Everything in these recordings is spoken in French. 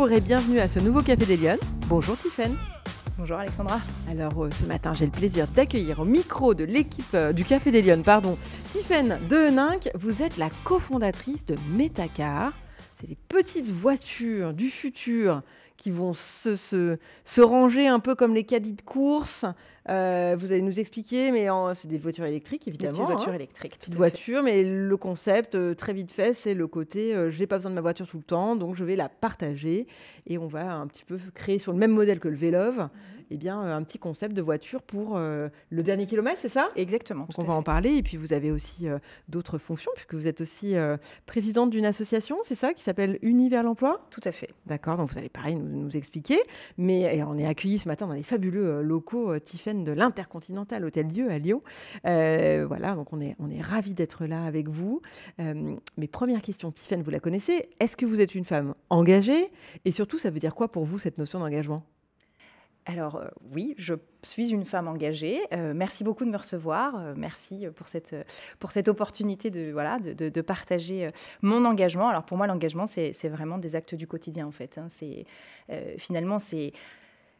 Bonjour et bienvenue à ce nouveau Café des Lyonnes. Bonjour Tiffaine. Bonjour Alexandra. Alors ce matin, j'ai le plaisir d'accueillir au micro de l'équipe du Café des Lyonnes, Tiffaine Deheninck. Vous êtes la cofondatrice de Metacar. C'est les petites voitures du futur qui vont se ranger un peu comme les caddies de course. Vous allez nous expliquer, mais c'est des voitures électriques, évidemment. Des petites voitures électriques. Petites voitures, mais le concept, très vite fait, c'est le côté je n'ai pas besoin de ma voiture tout le temps, donc je vais la partager. Et on va un petit peu créer sur le même modèle que le Vélove, un petit concept de voiture pour le dernier kilomètre, c'est ça ? Exactement. Donc on va en parler. Et puis vous avez aussi d'autres fonctions, puisque vous êtes aussi présidente d'une association, c'est ça, qui s'appelle Univers l'Emploi ? Tout à fait. D'accord, donc vous allez pareil nous expliquer. Mais on est accueillis ce matin dans les fabuleux locaux Tiffaine de l'Intercontinental Hôtel-Dieu à Lyon. Voilà, donc on est ravis d'être là avec vous. Mes premières questions, Tiffaine, vous la connaissez. Est-ce que vous êtes une femme engagée ? Et surtout, ça veut dire quoi pour vous, cette notion d'engagement ? Alors oui, je suis une femme engagée. Merci beaucoup de me recevoir. Merci pour cette opportunité de partager mon engagement. Alors pour moi, l'engagement, c'est vraiment des actes du quotidien en fait. Finalement, c'est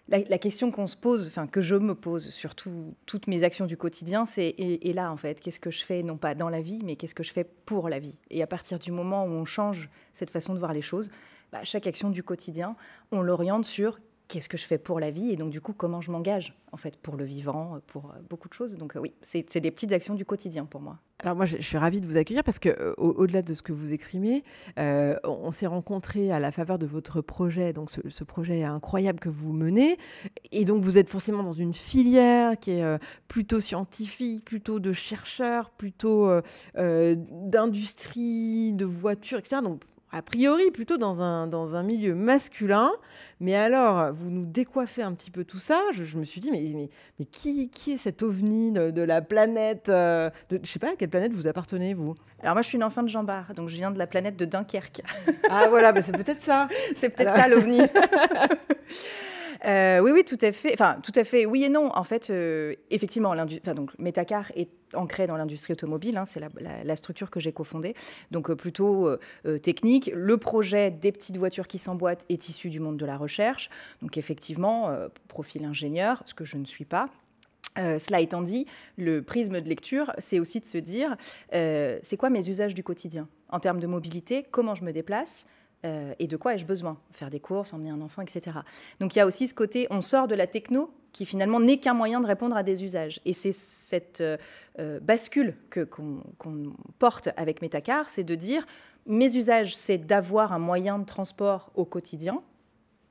la question qu'on se pose, que je me pose sur toutes mes actions du quotidien, c'est et là en fait, qu'est-ce que je fais non pas dans la vie, mais qu'est-ce que je fais pour la vie. Et à partir du moment où on change cette façon de voir les choses, chaque action du quotidien, on l'oriente sur qu'est-ce que je fais pour la vie et donc du coup comment je m'engage en fait pour le vivant, pour beaucoup de choses. Donc oui, c'est des petites actions du quotidien pour moi. Alors moi je suis ravie de vous accueillir parce que au-delà de ce que vous exprimez, on s'est rencontrés à la faveur de votre projet, donc ce projet incroyable que vous menez, et donc vous êtes forcément dans une filière qui est plutôt scientifique, plutôt de chercheurs, plutôt d'industrie, de voitures, etc. Donc a priori, plutôt dans un milieu masculin. Mais alors, vous nous décoiffez un petit peu tout ça. Je me suis dit, mais qui est cet ovni de la planète je ne sais pas à quelle planète vous appartenez, vous ? Alors moi, je suis une enfant de Jean Bart, donc je viens de la planète de Dunkerque. Ah voilà, c'est peut-être ça. C'est peut-être ça l'ovni. Oui, tout à fait. Enfin, tout à fait, oui et non. En fait, effectivement, Metacar est ancré dans l'industrie automobile. C'est la structure que j'ai cofondée. Donc, plutôt technique. Le projet des petites voitures qui s'emboîtent est issu du monde de la recherche. Donc, effectivement, profil ingénieur, ce que je ne suis pas. Cela étant dit, le prisme de lecture, c'est aussi de se dire, c'est quoi mes usages du quotidien ? En termes de mobilité, comment je me déplace ? Et de quoi ai-je besoin ? Faire des courses, emmener un enfant, etc. Donc il y a aussi ce côté, on sort de la techno qui finalement n'est qu'un moyen de répondre à des usages. Et c'est cette bascule qu'on porte avec Metacar, c'est de dire, mes usages, c'est d'avoir un moyen de transport au quotidien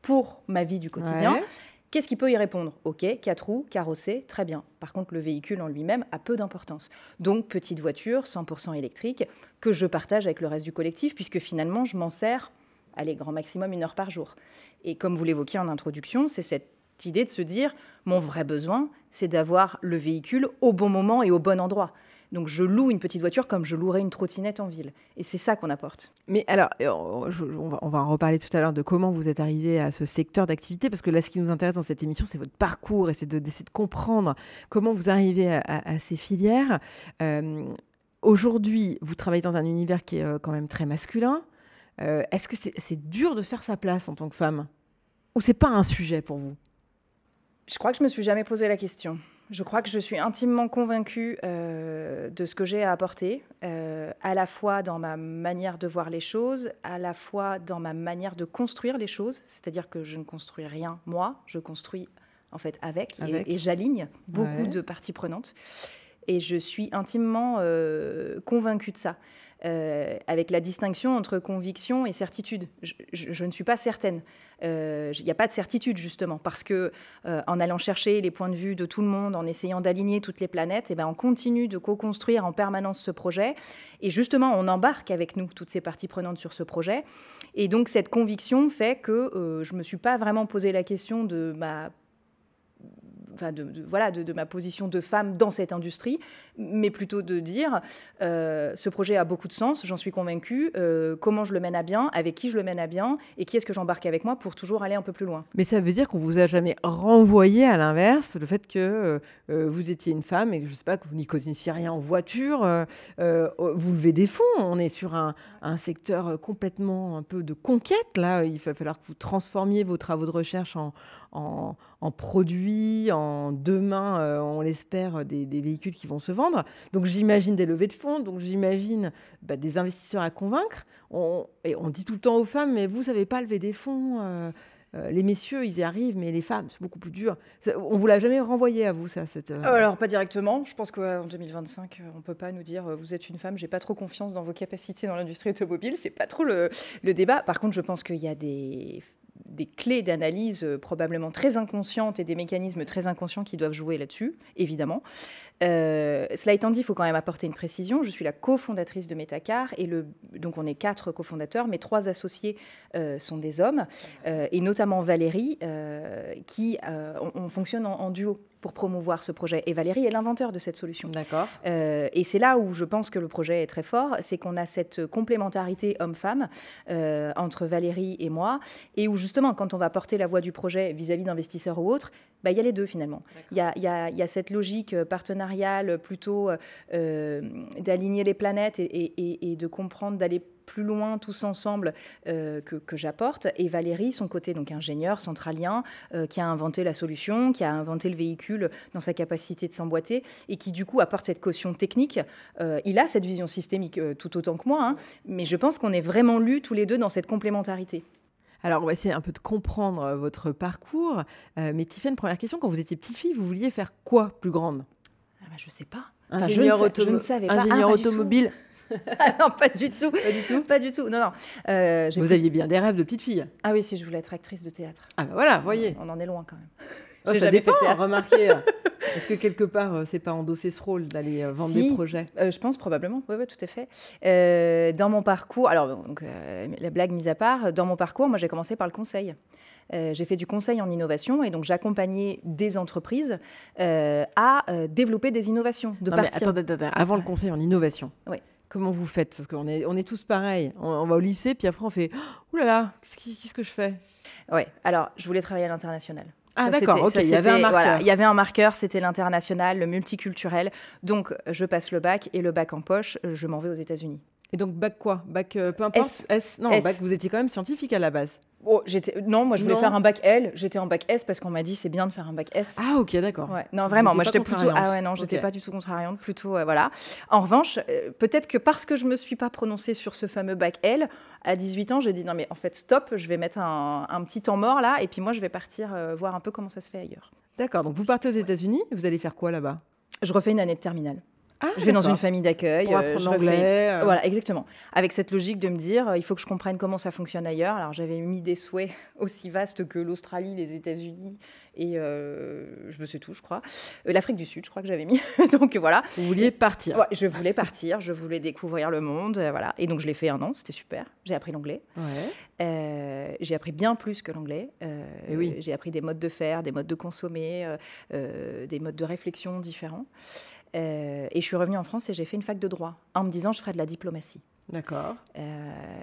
pour ma vie du quotidien. Ouais. Qu'est-ce qui peut y répondre ? Ok, 4 roues, carrossé, très bien. Par contre, le véhicule en lui-même a peu d'importance. Donc, petite voiture, 100% électrique, que je partage avec le reste du collectif, puisque finalement, je m'en sers, grand maximum 1 heure par jour. Et comme vous l'évoquiez en introduction, c'est cette idée de se dire, mon vrai besoin, c'est d'avoir le véhicule au bon moment et au bon endroit. Donc, je loue une petite voiture comme je louerais une trottinette en ville. Et c'est ça qu'on apporte. Mais alors, on va en reparler tout à l'heure de comment vous êtes arrivé à ce secteur d'activité, parce que là, ce qui nous intéresse dans cette émission, c'est votre parcours et c'est d'essayer de comprendre comment vous arrivez à ces filières. Aujourd'hui, vous travaillez dans un univers qui est quand même très masculin. Est-ce que c'est dur de faire sa place en tant que femme ? Ou c'est pas un sujet pour vous ? Je crois que je me suis jamais posé la question. Je crois que je suis intimement convaincue de ce que j'ai à apporter, à la fois dans ma manière de voir les choses, à la fois dans ma manière de construire les choses, c'est-à-dire que je ne construis rien moi, je construis en fait avec. Et j'aligne beaucoup de parties prenantes. Et je suis intimement convaincue de ça, avec la distinction entre conviction et certitude. Je ne suis pas certaine. Il n'y a pas de certitude, justement, parce que en allant chercher les points de vue de tout le monde, en essayant d'aligner toutes les planètes, on continue de co-construire en permanence ce projet. Et justement, on embarque avec nous toutes ces parties prenantes sur ce projet. Et donc, cette conviction fait que je ne me suis pas vraiment posé la question de voilà, de ma position de femme dans cette industrie, mais plutôt de dire ce projet a beaucoup de sens, j'en suis convaincue, comment je le mène à bien, avec qui je le mène à bien, et qui est-ce que j'embarque avec moi pour toujours aller un peu plus loin. Mais ça veut dire qu'on vous a jamais renvoyé à l'inverse, le fait que vous étiez une femme et que, je sais pas, que vous n'y connaissiez rien en voiture, vous levez des fonds, on est sur un secteur complètement un peu de conquête, là, il va falloir que vous transformiez vos travaux de recherche en produits, en demain, on l'espère, des véhicules qui vont se vendre. Donc j'imagine des levées de fonds, donc j'imagine des investisseurs à convaincre. Et on dit tout le temps aux femmes, mais vous ne savez pas lever des fonds. Les messieurs, ils y arrivent, mais les femmes, c'est beaucoup plus dur. On ne vous l'a jamais renvoyé à vous, ça Alors, pas directement. Je pense qu'en 2025, on ne peut pas nous dire « vous êtes une femme, j'ai pas trop confiance dans vos capacités dans l'industrie automobile ». C'est pas trop le débat. Par contre, je pense qu'il y a des clés d'analyse probablement très inconscientes et des mécanismes très inconscients qui doivent jouer là-dessus, évidemment. Cela étant dit, il faut quand même apporter une précision. Je suis la cofondatrice de Metacar et donc on est 4 cofondateurs, mais 3 associés sont des hommes, et notamment Valérie, on fonctionne en duo pour promouvoir ce projet. Et Valérie est l'inventeur de cette solution. D'accord. Et c'est là où je pense que le projet est très fort, c'est qu'on a cette complémentarité homme-femme entre Valérie et moi, et où justement, quand on va porter la voix du projet vis-à-vis d'investisseurs ou autres, il y a les deux finalement. Il y a cette logique partenariale plutôt d'aligner les planètes et de comprendre, d'aller plus loin tous ensemble que j'apporte. Et Valérie, son côté donc ingénieur centralien, qui a inventé la solution, qui a inventé le véhicule dans sa capacité de s'emboîter et qui du coup apporte cette caution technique. Il a cette vision systémique tout autant que moi, hein, mais je pense qu'on est vraiment lus tous les deux dans cette complémentarité. Alors, on va essayer un peu de comprendre votre parcours. Mais Tiffaine, première question, quand vous étiez petite fille, vous vouliez faire quoi plus grande ? Je ne sais pas. Ingénieur je ne savais pas. Ingénieur automobile. Non, pas du tout. Pas du tout. Pas du tout. Non, non. Vous aviez bien des rêves de petite fille. Ah oui, si je voulais être actrice de théâtre. Ah ben voilà, voyez. On en est loin quand même. J'ai jamais fait de théâtre. Remarquez. Est-ce que quelque part, c'est pas endosser ce rôle d'aller vendre des projets ? Je pense probablement, oui, tout à fait. Dans mon parcours, alors donc, la blague mise à part, dans mon parcours, moi j'ai commencé par le conseil. J'ai fait du conseil en innovation et donc j'accompagnais des entreprises à développer des innovations. Attendez, avant le conseil en innovation. Oui. Comment vous faites ? Parce qu'on est tous pareils. On va au lycée, puis après on fait « Ouh là là, qu'est-ce que je fais ?» Oui, alors je voulais travailler à l'international. Ah d'accord, ok, il y avait un marqueur. Voilà, il y avait un marqueur, c'était l'international, le multiculturel. Donc, je passe le bac et le bac en poche, je m'en vais aux États-Unis. Et donc, bac quoi ? Bac, peu importe S. Non, bac, vous étiez quand même scientifique à la base. Oh, non, moi je voulais faire un bac L, j'étais en bac S parce qu'on m'a dit c'est bien de faire un bac S. Ah ok, d'accord. Ouais. Non, vraiment, moi j'étais plutôt... Ah ouais, non, j'étais pas du tout contrariante, plutôt, voilà. En revanche, peut-être que parce que je me suis pas prononcée sur ce fameux bac L, à 18 ans, j'ai dit non mais en fait stop, je vais mettre un petit temps mort là, et puis moi je vais partir voir un peu comment ça se fait ailleurs. D'accord, donc vous partez aux États-Unis, vous allez faire quoi là-bas ? Je refais une année de terminale. Ah, je vais dans une famille d'accueil. Pour apprendre l'anglais. Voilà, exactement. Avec cette logique de me dire, il faut que je comprenne comment ça fonctionne ailleurs. Alors, j'avais mis des souhaits aussi vastes que l'Australie, les États-Unis et je sais tout, je crois. L'Afrique du Sud, je crois que j'avais mis. Donc, voilà. Vous vouliez partir. Ouais, je voulais partir, je voulais découvrir le monde. Voilà. Et donc, je l'ai fait 1 an, c'était super. J'ai appris l'anglais. Ouais. J'ai appris bien plus que l'anglais. Et oui. J'ai appris des modes de faire, des modes de consommer, des modes de réflexion différents. Et je suis revenue en France et j'ai fait une fac de droit en me disant je ferai de la diplomatie. D'accord.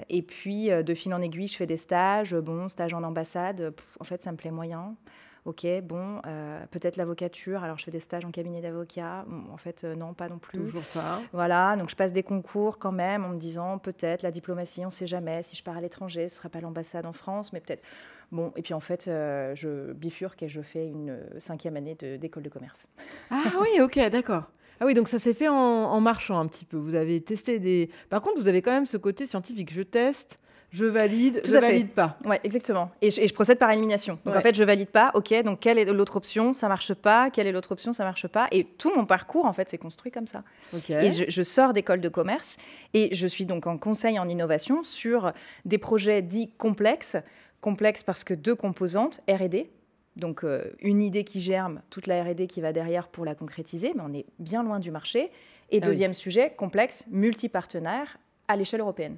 Et puis, de fil en aiguille, je fais des stages. Stage en ambassade, en fait, ça me plaît moyen. Ok, peut-être l'avocature. Alors, je fais des stages en cabinet d'avocat. En fait, non, pas non plus. Toujours pas. Voilà, donc je passe des concours quand même en me disant peut-être la diplomatie, on ne sait jamais. Si je pars à l'étranger, ce ne sera pas l'ambassade en France, mais peut-être... Bon, et puis en fait, je bifurque et je fais une 5e année d'école de commerce. Ah oui, ok, d'accord. Ah oui, donc ça s'est fait en marchant un petit peu. Vous avez testé des... Par contre, vous avez quand même ce côté scientifique. Je teste, je valide, je valide pas. Oui, exactement. Et je procède par élimination. Donc en fait, je valide pas. Ok, donc quelle est l'autre option ? Ça marche pas. Quelle est l'autre option ? Ça marche pas. Et tout mon parcours, en fait, s'est construit comme ça. Okay. Et je sors d'école de commerce et je suis donc en conseil en innovation sur des projets dits complexes. Complexes parce que 2 composantes, R&D. Donc, une idée qui germe, toute la R&D qui va derrière pour la concrétiser, mais on est bien loin du marché. Et deuxième sujet, complexe, multipartenaire à l'échelle européenne.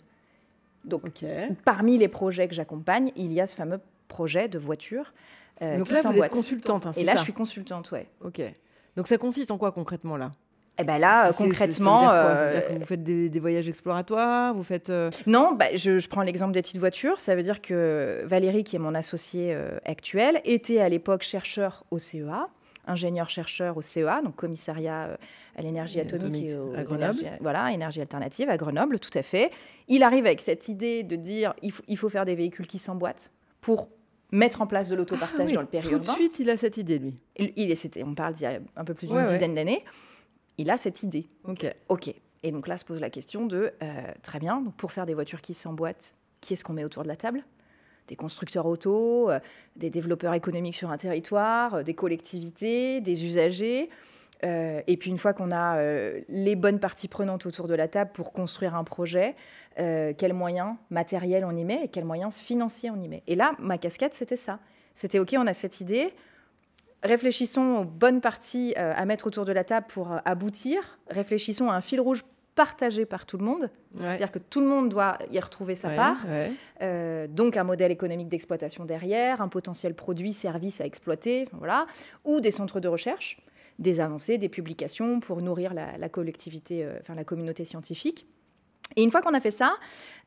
Donc, parmi les projets que j'accompagne, il y a ce fameux projets de voitures. Donc là, vous êtes consultante, et là, je suis consultante, ouais. Ok. Donc ça consiste en quoi concrètement là? Eh ben là, concrètement... Ça veut dire que vous faites des voyages exploratoires, vous faites... Non, je prends l'exemple des petites voitures. Ça veut dire que Valérie, qui est mon associée actuelle, était à l'époque chercheur au CEA, ingénieur-chercheur au CEA, donc commissariat à l'énergie atomique et aux à Grenoble. énergie alternative à Grenoble, tout à fait. Il arrive avec cette idée de dire il faut faire des véhicules qui s'emboîtent pour mettre en place de l'autopartage dans le périurbain. Tout de suite, il a cette idée, lui. On parle d'il y a un peu plus d'une dizaine d'années. Il a cette idée. Ok. Et donc là, se pose la question de, très bien, donc pour faire des voitures qui s'emboîtent, qui est-ce qu'on met autour de la table? Des constructeurs auto, des développeurs économiques sur un territoire, des collectivités, des usagers. Et puis une fois qu'on a les bonnes parties prenantes autour de la table pour construire un projet, quels moyens matériels on y met et quels moyens financiers on y met. Et là, ma casquette, c'était ça. C'était OK, on a cette idée, réfléchissons aux bonnes parties à mettre autour de la table pour aboutir, réfléchissons à un fil rouge partagé par tout le monde, c'est-à-dire que tout le monde doit y retrouver sa part, donc un modèle économique d'exploitation derrière, un potentiel produit, service à exploiter, voilà, ou des centres de recherche, des avancées, des publications pour nourrir la collectivité, la communauté scientifique. Et une fois qu'on a fait ça,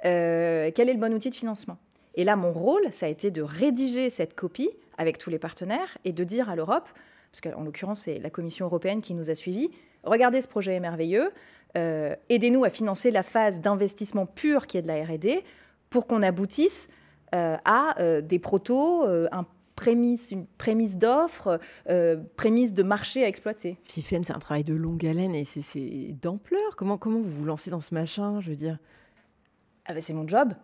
quel est le bon outil de financement? Et là, mon rôle, ça a été de rédiger cette copie avec tous les partenaires et de dire à l'Europe, parce qu'en l'occurrence, c'est la Commission européenne qui nous a suivis, regardez, ce projet est merveilleux, aidez-nous à financer la phase d'investissement pur qui est de la R&D pour qu'on aboutisse à des protos, une prémisse d'offre, prémisse de marché à exploiter. Tiffaine, c'est un travail de longue haleine et c'est d'ampleur. Comment vous vous lancez dans ce machin, je veux dire? C'est mon job.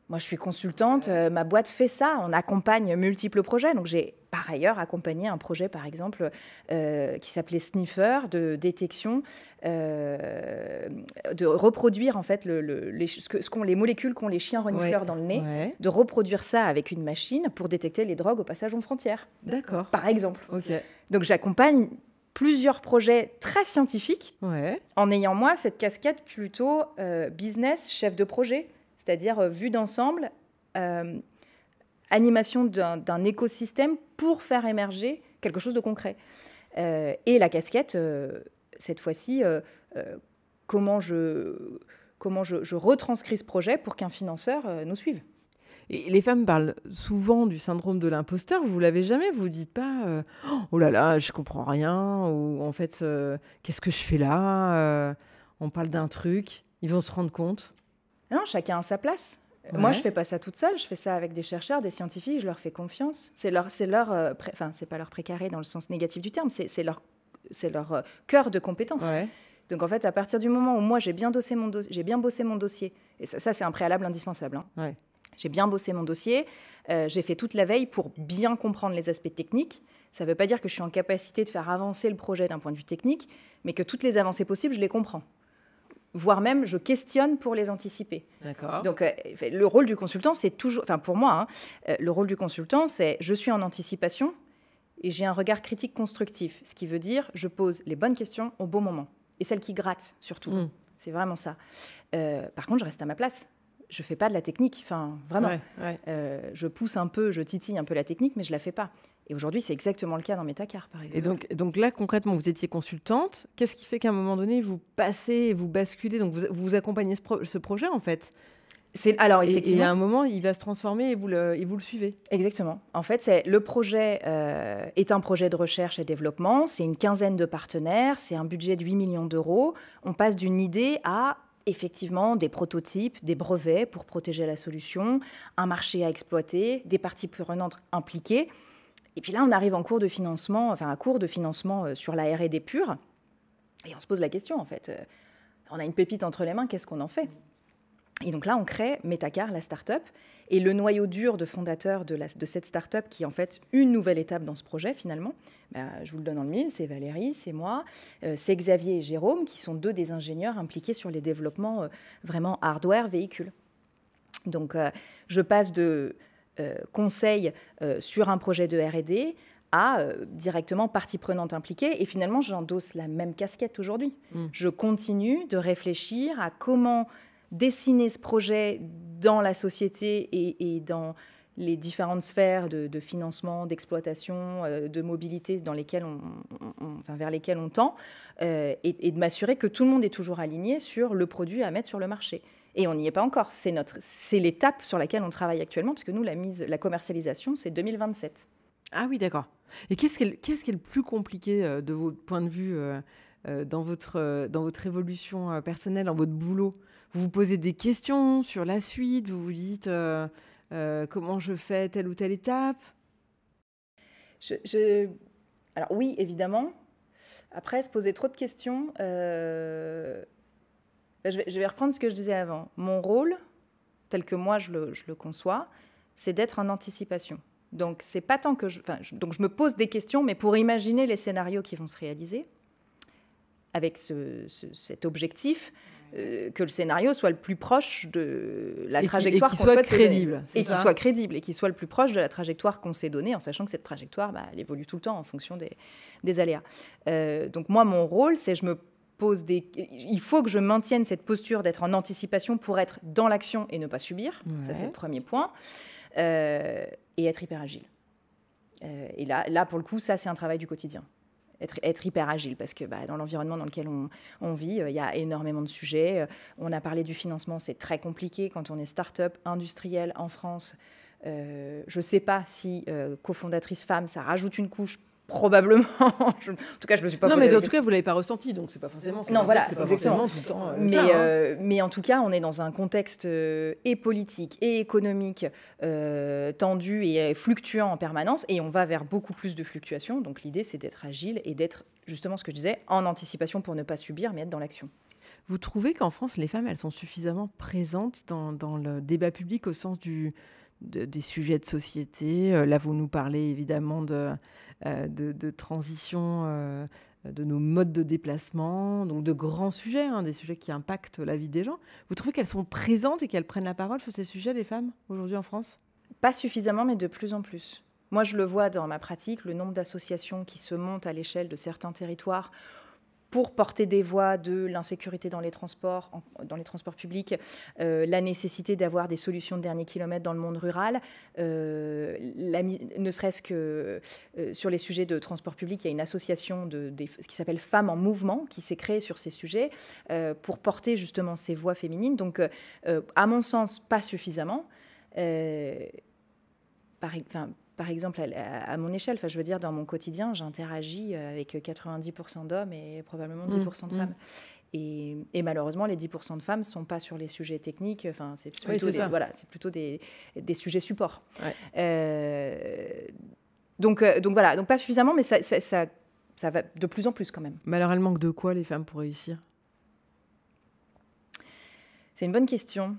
Moi, je suis consultante, ma boîte fait ça, on accompagne multiples projets. Donc, j'ai par ailleurs accompagné un projet, par exemple, qui s'appelait Sniffer, de détection, de reproduire en fait les molécules qu'ont les chiens renifleurs dans le nez, de reproduire ça avec une machine pour détecter les drogues au passage aux frontières. D'accord. Par exemple. Donc, j'accompagne plusieurs projets très scientifiques en ayant, moi, cette casquette plutôt business, chef de projet. C'est-à-dire vue d'ensemble, animation d'un écosystème pour faire émerger quelque chose de concret. Et la casquette, cette fois-ci, comment je retranscris ce projet pour qu'un financeur nous suive. Et les femmes parlent souvent du syndrome de l'imposteur. Vous l'avez jamais? Vous dites pas oh là là, je comprends rien, ou en fait, qu'est-ce que je fais là? On parle d'un truc, ils vont se rendre compte. Non, chacun a sa place. Moi, je ne fais pas ça toute seule. Je fais ça avec des chercheurs, des scientifiques. Je leur fais confiance. C'est pas leur précaré dans le sens négatif du terme. C'est leur cœur de compétence. Donc, en fait, à partir du moment où moi, j'ai bien bossé mon dossier, et ça c'est un préalable indispensable. J'ai bien bossé mon dossier. J'ai fait toute la veille pour bien comprendre les aspects techniques. Ça ne veut pas dire que je suis en capacité de faire avancer le projet d'un point de vue technique, mais que toutes les avancées possibles, je les comprends. Voire même, je questionne pour les anticiper. D'accord. Donc, le rôle du consultant, c'est toujours... Enfin, pour moi, le rôle du consultant, c'est je suis en anticipation et j'ai un regard critique constructif. Ce qui veut dire, je pose les bonnes questions au bon moment. Et celles qui grattent, surtout. C'est vraiment ça. Par contre, je reste à ma place. Je ne fais pas de la technique. Enfin, vraiment. Je pousse un peu, je titille un peu la technique, mais je ne la fais pas. Et aujourd'hui, c'est exactement le cas dans Métacar, par exemple. Et donc là, concrètement, vous étiez consultante. Qu'est-ce qui fait qu'à un moment donné, vous passez, vous basculez, donc vous accompagnez ce projet, en fait? Alors, effectivement. Et à un moment, il va se transformer et vous le suivez. Exactement. En fait, le projet est un projet de recherche et développement. C'est une quinzaine de partenaires. C'est un budget de 8 millions d'euros. On passe d'une idée à... effectivement, des prototypes, des brevets pour protéger la solution, un marché à exploiter, des parties prenantes impliquées. Et puis là, on arrive à cours de financement sur la R&D pure. Et on se pose la question, en fait. On a une pépite entre les mains, qu'est-ce qu'on en fait? Et donc là, on crée Métacar, la start-up. Et le noyau dur de fondateurs de cette start-up, qui est en fait une nouvelle étape dans ce projet, finalement, je vous le donne en le mille, c'est Valérie, c'est moi, c'est Xavier et Jérôme, qui sont deux des ingénieurs impliqués sur les développements vraiment hardware, véhicules. Donc, je passe de conseil sur un projet de R&D à directement partie prenante impliquée. Et finalement, j'endosse la même casquette aujourd'hui. Je continue de réfléchir à comment dessiner ce projet dans la société et dans les différentes sphères de financement, d'exploitation, de mobilité dans lesquelles vers lesquelles on tend, et de m'assurer que tout le monde est toujours aligné sur le produit à mettre sur le marché. Et on n'y est pas encore. C'est l'étape sur laquelle on travaille actuellement, parce que nous, la commercialisation, c'est 2027. Ah oui, d'accord. Et qu'est-ce qui est le plus compliqué de votre point de vue dans votre évolution personnelle, dans votre boulot? Vous vous posez des questions sur la suite, vous vous dites comment je fais telle ou telle étape? Alors oui, évidemment. Après, se poser trop de questions, je vais reprendre ce que je disais avant. Mon rôle, tel que moi je le conçois, c'est d'être en anticipation. Donc, c'est pas tant que donc je me pose des questions, mais pour imaginer les scénarios qui vont se réaliser, avec cet objectif que le scénario soit le plus proche de la trajectoire qu'on souhaite crédible, et qu'il soit crédible, et qu'il soit le plus proche de la trajectoire qu'on s'est donnée, en sachant que cette trajectoire, elle évolue tout le temps en fonction des aléas. Donc, moi, mon rôle, c'est il faut que je maintienne cette posture d'être en anticipation pour être dans l'action et ne pas subir. Ouais. Ça, c'est le premier point. Et être hyper agile. Et là, pour le coup, ça, c'est un travail du quotidien. Être hyper agile, parce que dans l'environnement dans lequel on vit, il y a énormément de sujets. On a parlé du financement, c'est très compliqué quand on est start-up industrielle en France. Je ne sais pas si cofondatrice femme, ça rajoute une couche. Probablement. En tout cas, je me suis pas. Non, mais en tout cas, vous l'avez pas ressenti, donc c'est pas forcément. Non, voilà, c'est pas forcément tout le temps. Mais en tout cas, on est dans un contexte et politique et économique tendu et fluctuant en permanence, et on va vers beaucoup plus de fluctuations. Donc l'idée, c'est d'être agile et d'être justement ce que je disais, en anticipation pour ne pas subir, mais être dans l'action. Vous trouvez qu'en France, les femmes, elles sont suffisamment présentes dans le débat public au sens des sujets de société? Là, vous nous parlez évidemment de transition de nos modes de déplacement, donc de grands sujets, des sujets qui impactent la vie des gens. Vous trouvez qu'elles sont présentes et qu'elles prennent la parole sur ces sujets, les femmes, aujourd'hui en France? Pas suffisamment, mais de plus en plus. Moi, je le vois dans ma pratique, le nombre d'associations qui se montent à l'échelle de certains territoires pour porter des voix de l'insécurité dans les transports publics, la nécessité d'avoir des solutions de dernier kilomètre dans le monde rural. Ne serait-ce que sur les sujets de transport public, il y a une association qui s'appelle Femmes en Mouvement, qui s'est créée sur ces sujets pour porter justement ces voix féminines. Donc, à mon sens, pas suffisamment. Par exemple, à mon échelle, je veux dire, dans mon quotidien, j'interagis avec 90% d'hommes et probablement 10% de femmes. Et malheureusement, les 10% de femmes ne sont pas sur les sujets techniques. C'est plutôt des sujets supports. Ouais. Donc pas suffisamment, mais ça va de plus en plus quand même. Mais alors, elles manquent de quoi, les femmes, pour réussir? C'est une bonne question.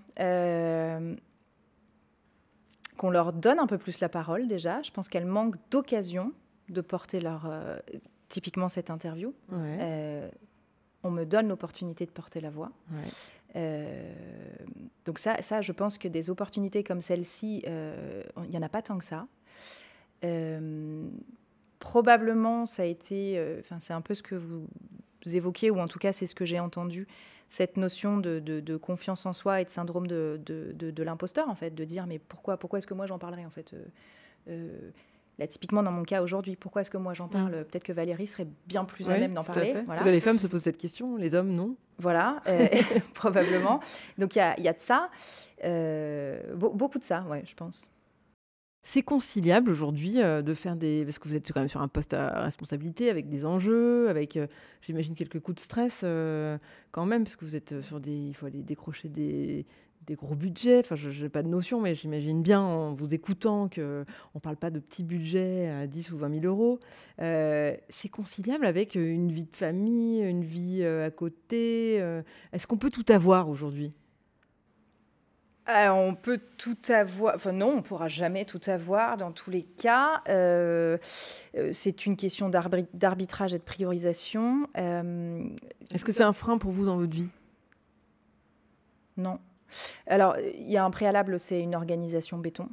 Qu'on leur donne un peu plus la parole déjà. Je pense qu'elles manquent d'occasion de porter typiquement cette interview. Ouais. On me donne l'opportunité de porter la voix. Ouais. Donc ça, je pense que des opportunités comme celle-ci, il n'y en a pas tant que ça. Probablement, ça a été... c'est un peu ce que vous évoquiez, ou en tout cas, c'est ce que j'ai entendu, cette notion de confiance en soi et de syndrome de l'imposteur, en fait, de dire mais pourquoi est-ce que moi j'en parlerais, en fait là, typiquement dans mon cas aujourd'hui, pourquoi est-ce que moi j'en parle? Peut-être que Valérie serait bien plus à même d'en parler. Voilà. En tout cas, les femmes se posent cette question, les hommes non. Voilà, probablement. Donc il y a de ça, beaucoup de ça, ouais, je pense. C'est conciliable aujourd'hui de faire parce que vous êtes quand même sur un poste à responsabilité, avec des enjeux, avec, j'imagine, quelques coups de stress quand même, parce que vous êtes il faut aller décrocher des gros budgets. Enfin, je n'ai pas de notion, mais j'imagine bien en vous écoutant qu'on ne parle pas de petits budgets à 10 ou 20 000 euros. C'est conciliable avec une vie de famille, une vie à côté. Est-ce qu'on peut tout avoir aujourd'hui ? On peut tout avoir. Enfin non, on ne pourra jamais tout avoir dans tous les cas. C'est une question d'arbitrage et de priorisation. Est-ce que c'est un frein pour vous dans votre vie ? Non. Alors, il y a un préalable, c'est une organisation béton.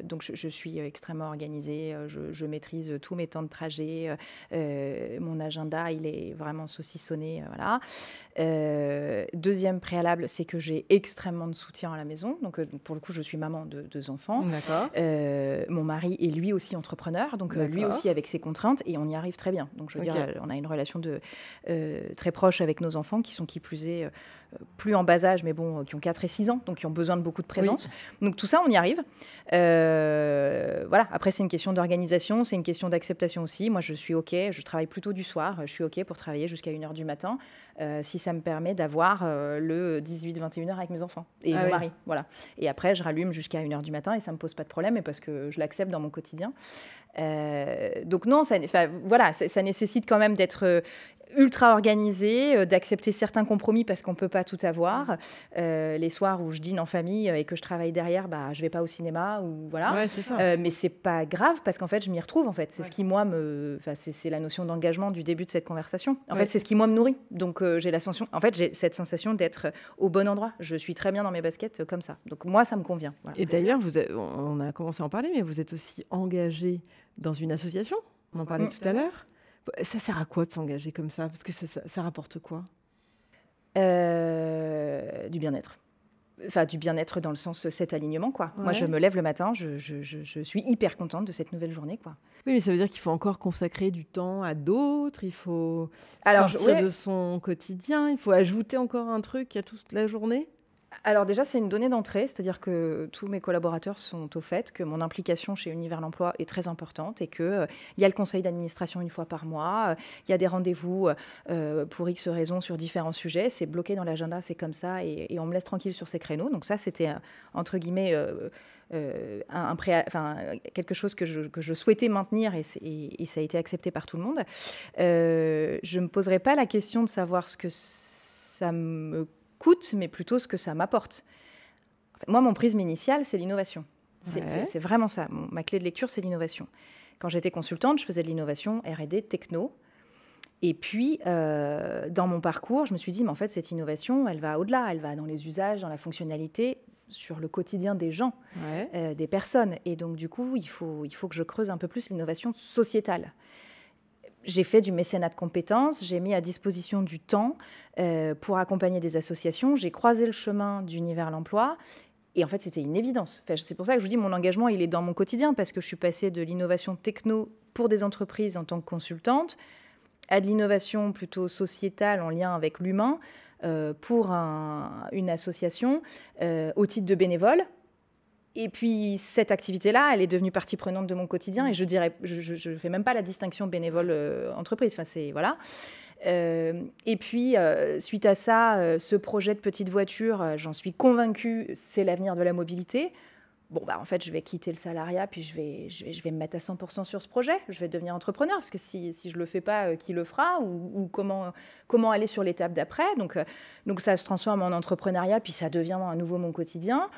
Donc, je suis extrêmement organisée. Je maîtrise tous mes temps de trajet. Mon agenda, il est vraiment saucissonné. Voilà. Deuxième préalable, c'est que j'ai extrêmement de soutien à la maison. Donc, pour le coup, je suis maman de 2 enfants. D'accord. Mon mari est lui aussi entrepreneur. Donc, lui aussi avec ses contraintes. Et on y arrive très bien. Donc, je veux dire, on a une relation très proche avec nos enfants qui plus est... plus en bas âge, mais bon, qui ont 4 et 6 ans, donc qui ont besoin de beaucoup de présence. Oui. Donc tout ça, on y arrive. Voilà. Après, c'est une question d'organisation, c'est une question d'acceptation aussi. Moi, je suis OK, je travaille plutôt du soir, je suis OK pour travailler jusqu'à 1h du matin, si ça me permet d'avoir le 18-21h avec mes enfants et mon mari. Voilà. Et après, je rallume jusqu'à 1h du matin et ça ne me pose pas de problème, parce que je l'accepte dans mon quotidien. Donc non, ça nécessite quand même d'être... ultra organisée, d'accepter certains compromis parce qu'on ne peut pas tout avoir. Les soirs où je dîne en famille et que je travaille derrière, je ne vais pas au cinéma. Ou, voilà. Ouais, c'est ça. Mais ce n'est pas grave parce qu'en fait, je m'y retrouve. En fait. C'est ce qui, moi, c'est la notion d'engagement du début de cette conversation. En fait, c'est ce qui, moi, me nourrit. Donc, j'ai cette sensation d'être au bon endroit. Je suis très bien dans mes baskets comme ça. Donc, moi, ça me convient. Voilà. Et d'ailleurs, on a commencé à en parler, mais vous êtes aussi engagée dans une association. On en parlait tout à l'heure. Ça sert à quoi de s'engager comme ça? Parce que ça rapporte quoi? Du bien-être. Enfin, du bien-être dans le sens cet alignement, quoi. Ouais. Moi, je me lève le matin, je suis hyper contente de cette nouvelle journée, quoi. Oui, mais ça veut dire qu'il faut encore consacrer du temps à d'autres, il faut sortir de son quotidien, il faut ajouter encore un truc à toute la journée? Alors déjà, c'est une donnée d'entrée, c'est-à-dire que tous mes collaborateurs sont au fait que mon implication chez Univers l'Emploi est très importante et qu'il y a le conseil d'administration une fois par mois, il y a des rendez-vous pour X raisons sur différents sujets, c'est bloqué dans l'agenda, c'est comme ça, et on me laisse tranquille sur ces créneaux. Donc ça, c'était, entre guillemets... quelque chose que je souhaitais maintenir et ça a été accepté par tout le monde. Je ne me poserai pas la question de savoir ce que ça me coûte, mais plutôt ce que ça m'apporte. Moi, mon prisme initial, c'est l'innovation. C'est vraiment ça. Ma clé de lecture, c'est l'innovation. Quand j'étais consultante, je faisais de l'innovation R&D, techno. Et puis, dans mon parcours, je me suis dit, mais en fait, cette innovation, elle va au-delà. Elle va dans les usages, dans la fonctionnalité, sur le quotidien des gens, des personnes. Et donc, du coup, il faut que je creuse un peu plus l'innovation sociétale. J'ai fait du mécénat de compétences, j'ai mis à disposition du temps pour accompagner des associations, j'ai croisé le chemin d'Univers l'Emploi et en fait, c'était une évidence. Enfin, c'est pour ça que je vous dis, mon engagement, il est dans mon quotidien parce que je suis passée de l'innovation techno pour des entreprises en tant que consultante à de l'innovation plutôt sociétale en lien avec l'humain pour une association au titre de bénévole. Et puis, cette activité-là, elle est devenue partie prenante de mon quotidien. Et je dirais, je ne fais même pas la distinction bénévole-entreprise. Enfin, c'est, voilà. Et puis, suite à ça, ce projet de petite voiture, j'en suis convaincue, c'est l'avenir de la mobilité. Bon, en fait, je vais quitter le salariat, puis je vais me mettre à 100% sur ce projet. Je vais devenir entrepreneur, parce que si je ne le fais pas, qui le fera? Ou comment aller sur l'étape d'après? Donc, ça se transforme en entrepreneuriat, puis ça devient à nouveau mon quotidien.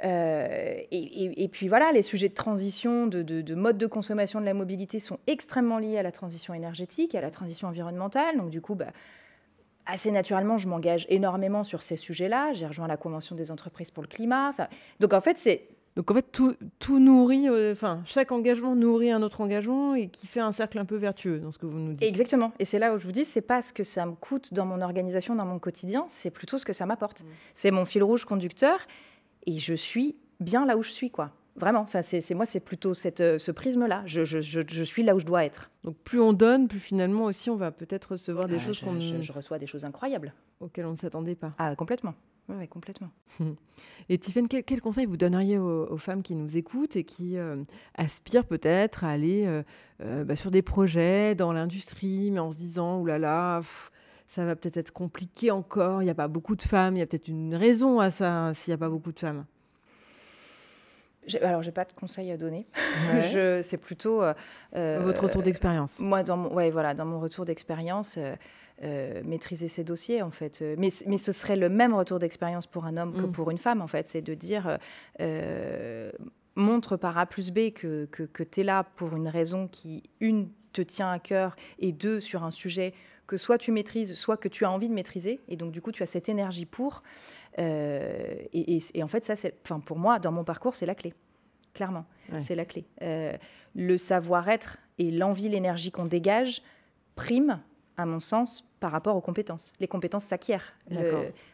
Et puis voilà, les sujets de transition, de mode de consommation de la mobilité sont extrêmement liés à la transition énergétique, à la transition environnementale. Donc du coup, assez naturellement, je m'engage énormément sur ces sujets-là. J'ai rejoint la Convention des entreprises pour le climat. Donc en fait, tout nourrit, chaque engagement nourrit un autre engagement et qui fait un cercle un peu vertueux dans ce que vous nous dites. Exactement. Et c'est là où je vous dis, c'est pas ce que ça me coûte dans mon organisation, dans mon quotidien, c'est plutôt ce que ça m'apporte. C'est mon fil rouge conducteur. Et je suis bien là où je suis, quoi. Vraiment. Enfin, moi, c'est plutôt ce prisme-là. Je suis là où je dois être. Donc, plus on donne, plus finalement aussi, on va peut-être recevoir des choses je reçois des choses incroyables. Auxquelles on ne s'attendait pas. Ah, complètement. Oui, complètement. Et Tiffaine, quel conseil vous donneriez aux femmes qui nous écoutent et qui aspirent peut-être à aller sur des projets dans l'industrie, mais en se disant, oulala, ça va peut-être être compliqué encore, il n'y a pas beaucoup de femmes, il y a peut-être une raison à ça s'il n'y a pas beaucoup de femmes. Alors, je n'ai pas de conseils à donner. Ouais. C'est plutôt... votre retour d'expérience. Moi, dans mon retour d'expérience, maîtriser ces dossiers, en fait. Mais ce serait le même retour d'expérience pour un homme que pour une femme, en fait. C'est de dire... montre par A plus B que tu es là pour une raison qui, une, te tient à cœur, et deux, sur un sujet que soit tu maîtrises, soit que tu as envie de maîtriser. Et donc, du coup, tu as cette énergie pour. Et en fait, ça, pour moi, dans mon parcours, c'est la clé. Clairement, c'est la clé. Le savoir-être et l'envie, l'énergie qu'on dégage priment, à mon sens, par rapport aux compétences. Les compétences s'acquièrent.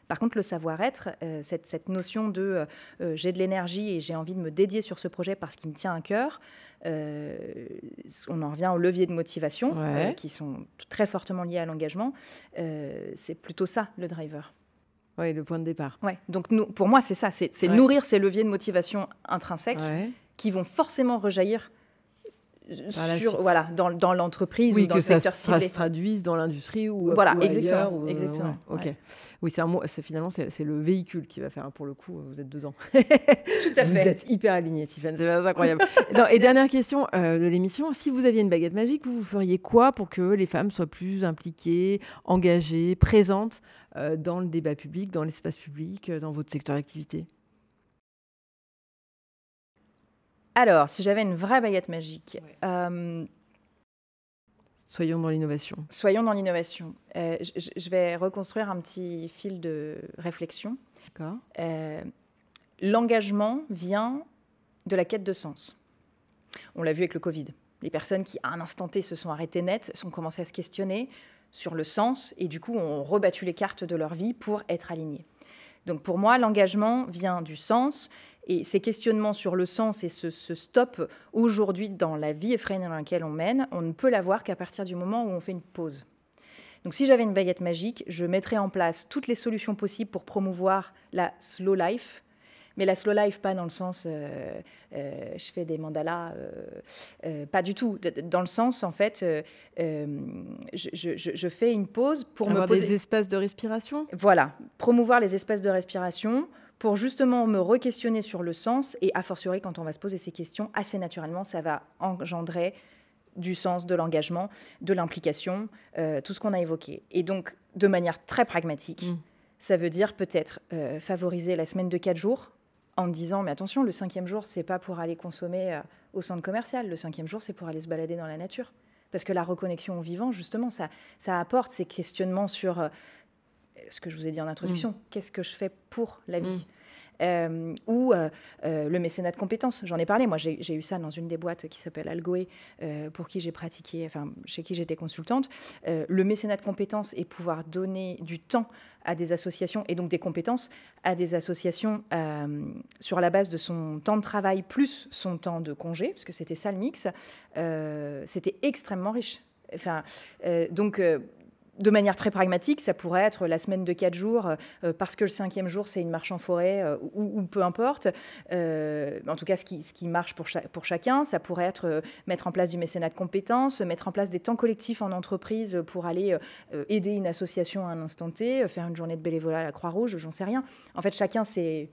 Par contre, le savoir-être, cette notion de j'ai de l'énergie et j'ai envie de me dédier sur ce projet parce qu'il me tient à cœur, on en revient aux leviers de motivation qui sont très fortement liés à l'engagement. C'est plutôt ça, le driver. Oui, le point de départ. Ouais. Donc, pour moi, c'est ça. C'est nourrir ces leviers de motivation intrinsèques qui vont forcément rejaillir dans l'entreprise ou dans le secteur ciblé. Que ça se traduise dans l'industrie ou exactement. ailleurs. Exactement. Oui, finalement, c'est le véhicule qui va faire. Pour le coup, vous êtes dedans. Tout à fait. Vous êtes hyper alignée, Tiffany. C'est incroyable. Et dernière question de l'émission. Si vous aviez une baguette magique, vous feriez quoi pour que les femmes soient plus impliquées, engagées, présentes dans le débat public, dans l'espace public, dans votre secteur d'activité ? Alors, si j'avais une vraie baguette magique... Soyons dans l'innovation. Soyons dans l'innovation. Je vais reconstruire un petit fil de réflexion. D'accord. L'engagement vient de la quête de sens. On l'a vu avec le Covid. Les personnes qui, à un instant T, se sont arrêtées net, ont commencé à se questionner sur le sens et du coup ont rebattu les cartes de leur vie pour être alignées. Donc pour moi, l'engagement vient du sens. Et ces questionnements sur le sens et ce stop aujourd'hui dans la vie effrénée dans laquelle on mène, on ne peut l'avoir qu'à partir du moment où on fait une pause. Donc si j'avais une baguette magique, je mettrais en place toutes les solutions possibles pour promouvoir la slow life. Mais la slow life, pas dans le sens je fais des mandalas, pas du tout. Dans le sens, en fait, je fais une pause pour me poser... des espaces de respiration ? Voilà, promouvoir les espaces de respiration pour justement me re-questionner sur le sens. Et a fortiori, quand on va se poser ces questions, assez naturellement, ça va engendrer du sens, de l'engagement, de l'implication, tout ce qu'on a évoqué. Et donc, de manière très pragmatique, ça veut dire peut-être favoriser la semaine de 4 jours en disant, mais attention, le 5e jour, c'est pas pour aller consommer au centre commercial. Le 5e jour, c'est pour aller se balader dans la nature. Parce que la reconnexion au vivant, justement, ça apporte ces questionnements sur... ce que je vous ai dit en introduction, qu'est-ce que je fais pour la vie ? Ou le mécénat de compétences. J'en ai parlé, moi j'ai eu ça dans une des boîtes qui s'appelle Algoé, pour qui j'ai pratiqué, enfin chez qui j'étais consultante. Le mécénat de compétences et pouvoir donner du temps à des associations et donc des compétences à des associations sur la base de son temps de travail plus son temps de congé, parce que c'était ça le mix, c'était extrêmement riche. Enfin, donc... de manière très pragmatique, ça pourrait être la semaine de 4 jours, parce que le 5e jour, c'est une marche en forêt, ou peu importe. En tout cas, ce qui marche pour chacun. Ça pourrait être mettre en place du mécénat de compétences, mettre en place des temps collectifs en entreprise pour aller aider une association à un instant T, faire une journée de bénévolat à la Croix-Rouge, j'en sais rien. En fait, chacun ses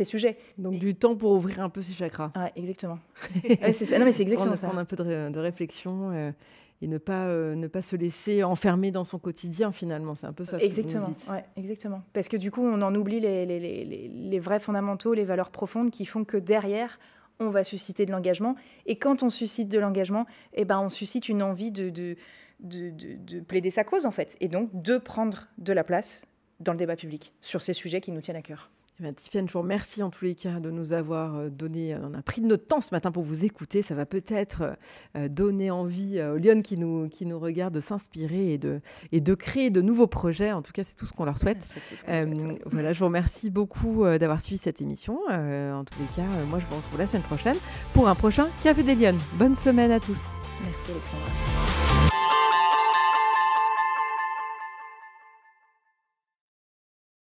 sujets. Donc du temps pour ouvrir un peu ses chakras. Ouais, exactement. Ouais, c'est ça. Non, mais c'est exactement ça. Prendre un peu de réflexion et ne pas se laisser enfermer dans son quotidien, finalement. C'est un peu ça. Exactement, exactement. Parce que du coup, on en oublie les vrais fondamentaux, les valeurs profondes qui font que derrière, on va susciter de l'engagement. Et quand on suscite de l'engagement, on suscite une envie de plaider sa cause, en fait. Et donc, de prendre de la place dans le débat public sur ces sujets qui nous tiennent à cœur. Tiffany, je vous remercie en tous les cas de nous avoir donné, on a pris de notre temps ce matin pour vous écouter. Ça va peut-être donner envie aux Lyonnes qui nous regardent de s'inspirer et de créer de nouveaux projets. En tout cas, c'est tout ce qu'on leur souhaite. Voilà, je vous remercie beaucoup d'avoir suivi cette émission. En tous les cas, moi, je vous retrouve la semaine prochaine pour un prochain Café des Lyonnes. Bonne semaine à tous. Merci Alexandra.